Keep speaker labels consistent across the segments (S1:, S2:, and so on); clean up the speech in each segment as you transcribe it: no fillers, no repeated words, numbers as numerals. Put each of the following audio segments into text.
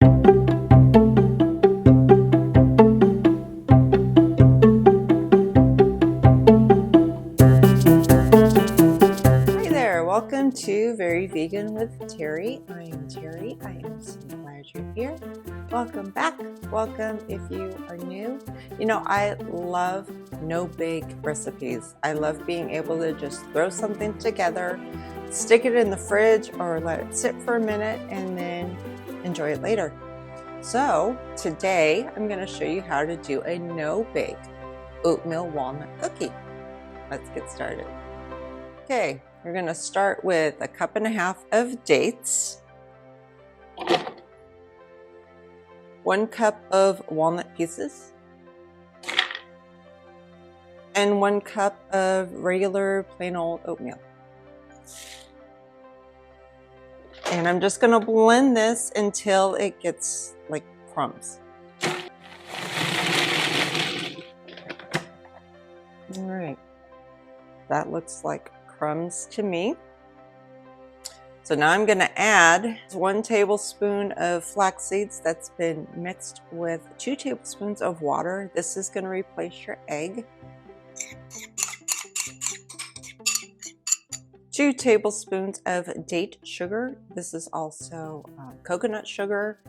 S1: Welcome to Very Vegan with Terry. I am Terry. I am so glad you're here. Welcome back. Welcome if you are new. You know, I love no-bake recipes. I love being able to just throw something together, stick it in the fridge or let it sit for a minute and then enjoy it later. So today I'm going to show you how to do a no-bake oatmeal walnut cookie. Let's get started. Okay. We're going to start with 1.5 cups of dates, 1 cup of walnut pieces, and 1 cup of regular plain old oatmeal. And I'm just going to blend this until it gets like crumbs. All right, that looks like crumbs to me. So now I'm going to add 1 tablespoon of flax seeds that's been mixed with 2 tablespoons of water. This is going to replace your egg. 2 tablespoons of date sugar. This is also coconut sugar,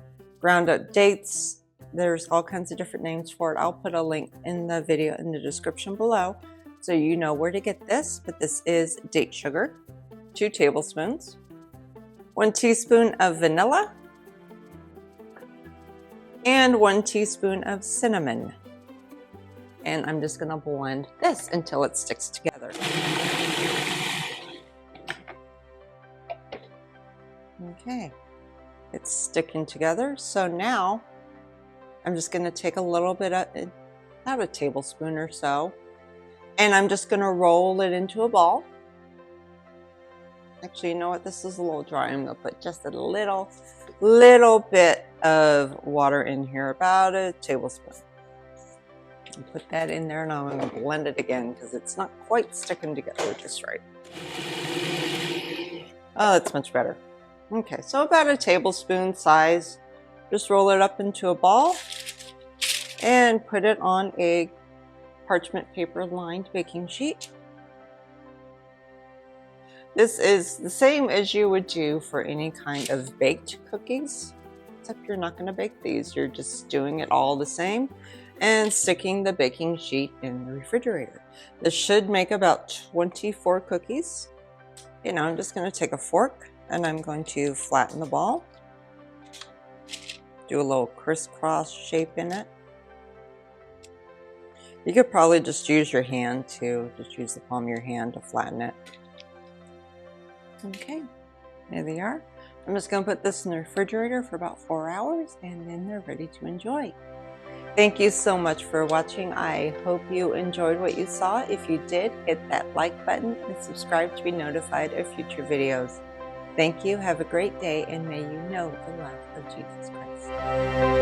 S1: ground up dates. There's all kinds of different names for it. I'll put a link in the video in the description below, so you know where to get this, but this is date sugar, 2 tablespoons, 1 teaspoon of vanilla, and 1 teaspoon of cinnamon. And I'm just gonna blend this until it sticks together. Okay, it's sticking together. So now I'm just gonna take a little bit of, about a tablespoon or so, and I'm just going to roll it into a ball. Actually, you know what? This is a little dry. I'm going to put just a little bit of water in here, about a tablespoon. And put that in there, and I'm going to blend it again because it's not quite sticking together just right. Oh, that's much better. Okay, so about a tablespoon size. Just roll it up into a ball and put it on a parchment paper lined baking sheet. This is the same as you would do for any kind of baked cookies, except you're not going to bake these. You're just doing it all the same and sticking the baking sheet in the refrigerator. This should make about 24 cookies. You know, I'm just going to take a fork and I'm going to flatten the ball, do a little crisscross shape in it. You could probably just use your hand too. Just use the palm of your hand to flatten it. Okay, there they are. I'm just going to put this in the refrigerator for about 4 hours and then they're ready to enjoy. Thank you so much for watching. I hope you enjoyed what you saw. If you did, hit that like button and subscribe to be notified of future videos. Thank you. Have a great day and may you know the love of Jesus Christ.